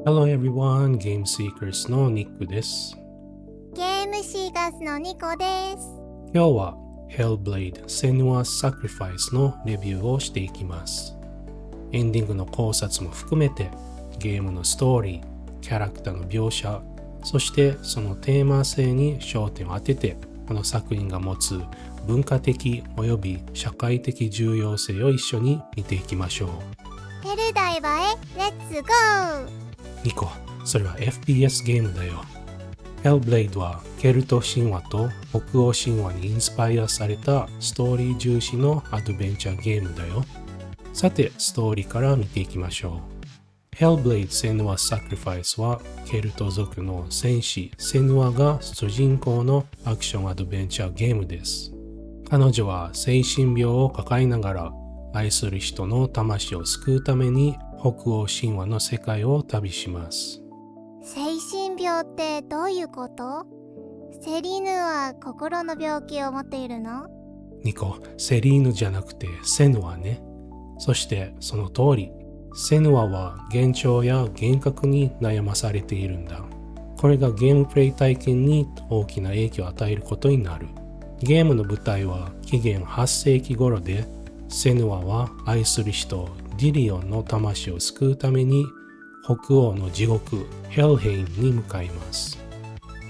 Hello everyone, Game Seekers のニックです。ゲームシーカーズのニコです。今日は Hellblade Senua's Sacrifice のレビューをしていきます。エンディングの考察も含めてゲームのストーリー、キャラクターの描写、そしてそのテーマ性に焦点を当ててこの作品が持つ文化的および社会的重要性を一緒に見ていきましょう。ヘルダイバへレッツゴー。ニコ、それは FPS ゲームだよ。Hellblade はケルト神話と北欧神話にインスパイアされたストーリー重視のアドベンチャーゲームだよ。さて、ストーリーから見ていきましょう。Hellblade Senua's Sacrifice はケルト族の戦士セヌアが主人公のアクションアドベンチャーゲームです。彼女は精神病を抱えながら愛する人の魂を救うために北欧神話の世界を旅します。精神病ってどういうこと？セリーヌは心の病気を持っているの？ニコ、セリーヌじゃなくてセヌアね。そしてその通り、セヌアは幻聴や幻覚に悩まされているんだ。これがゲームプレイ体験に大きな影響を与えることになる。ゲームの舞台は紀元8世紀頃で、セヌアは愛する人ディリオンの魂を救うために北欧の地獄ヘルヘイムに向かいます。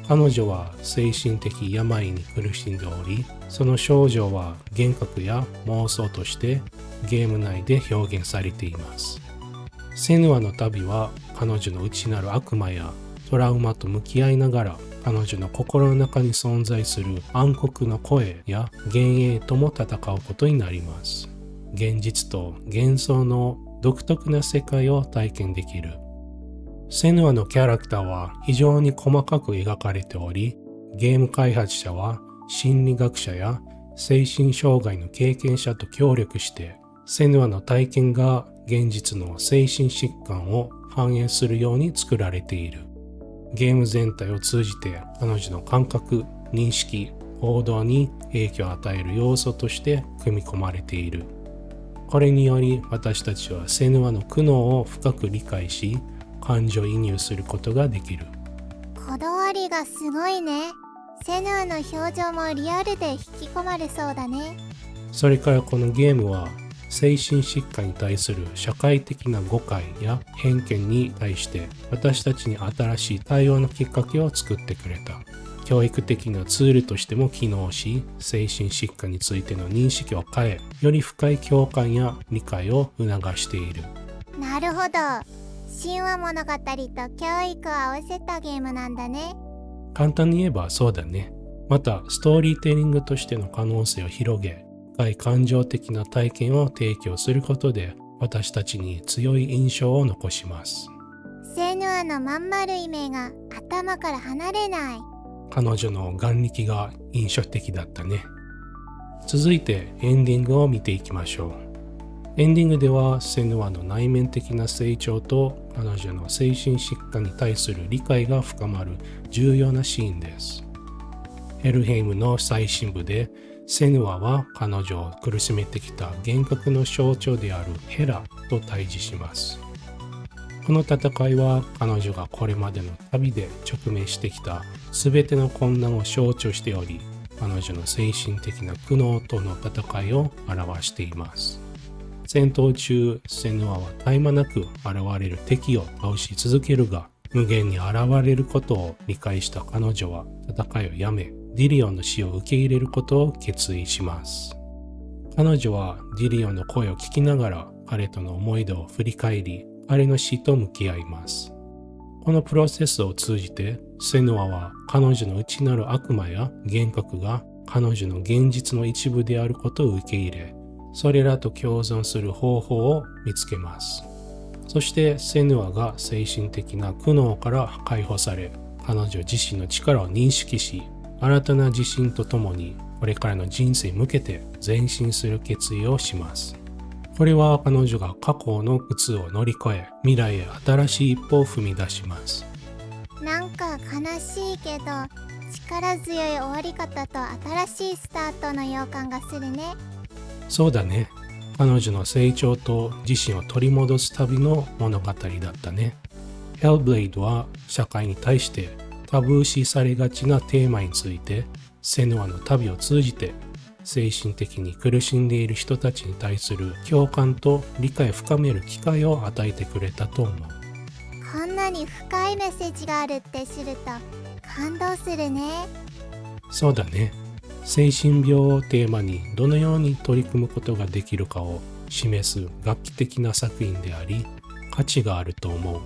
彼女は精神的病に苦しんでおり、その症状は幻覚や妄想としてゲーム内で表現されています。セヌアの旅は彼女の内なる悪魔やトラウマと向き合いながら、彼女の心の中に存在する暗黒の声や幻影とも戦うことになります。現実と幻想の独特な世界を体験できる。セヌアのキャラクターは非常に細かく描かれており、ゲーム開発者は心理学者や精神障害の経験者と協力して、セヌアの体験が現実の精神疾患を反映するように作られている。ゲーム全体を通じて彼女の感覚、認識、行動に影響を与える要素として組み込まれている。これにより私たちはセヌアの苦悩を深く理解し、感情移入することができる。こだわりがすごいね。セヌアの表情もリアルで引き込まれそうだね。それからこのゲームは精神疾患に対する社会的な誤解や偏見に対して私たちに新しい対応のきっかけを作ってくれた。教育的なツールとしても機能し、精神疾患についての認識を変え、より深い共感や理解を促している。なるほど。神話物語と教育を合わせたゲームなんだね。簡単に言えばそうだね。また、ストーリーテリングとしての可能性を広げ、深い感情的な体験を提供することで、私たちに強い印象を残します。セヌアのまん丸い目が頭から離れない。彼女の眼力が印象的だったね。続いてエンディングを見ていきましょう。エンディングではセヌアの内面的な成長と彼女の精神疾患に対する理解が深まる重要なシーンです。ヘルヘイムの最深部でセヌアは彼女を苦しめてきた幻覚の象徴であるヘラと対峙します。この戦いは彼女がこれまでの旅で直面してきた全ての困難を象徴しており、彼女の精神的な苦悩との戦いを表しています。戦闘中、セヌアは絶え間なく現れる敵を倒し続けるが、無限に現れることを理解した彼女は戦いをやめ、ディリオンの死を受け入れることを決意します。彼女はディリオンの声を聞きながら彼との思い出を振り返り、彼の死と向き合います。このプロセスを通じて、セヌアは彼女の内なる悪魔や幻覚が彼女の現実の一部であることを受け入れ、それらと共存する方法を見つけます。そしてセヌアが精神的な苦悩から解放され、彼女自身の力を認識し、新たな自信とともにこれからの人生に向けて前進する決意をします。これは彼女が過去の苦痛を乗り越え、未来へ新しい一歩を踏み出します。なんか悲しいけど力強い終わり方と新しいスタートの予感がするね。そうだね。彼女の成長と自身を取り戻す旅の物語だったね。Hellblade は社会に対してタブー視されがちなテーマについてセヌアの旅を通じて精神的に苦しんでいる人たちに対する共感と理解を深める機会を与えてくれたと思う。こんなに深いメッセージがあるって知ると感動するね。そうだね。精神病をテーマにどのように取り組むことができるかを示す楽器的な作品であり、価値があると思う。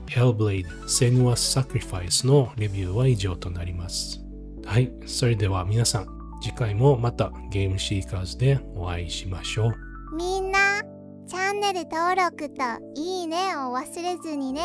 Hellblade: Senua's Sacrifice のレビューは以上となります。はい、それでは皆さん、次回もまたゲームシーカーズでお会いしましょう。みんな、チャンネル登録といいねを忘れずにね。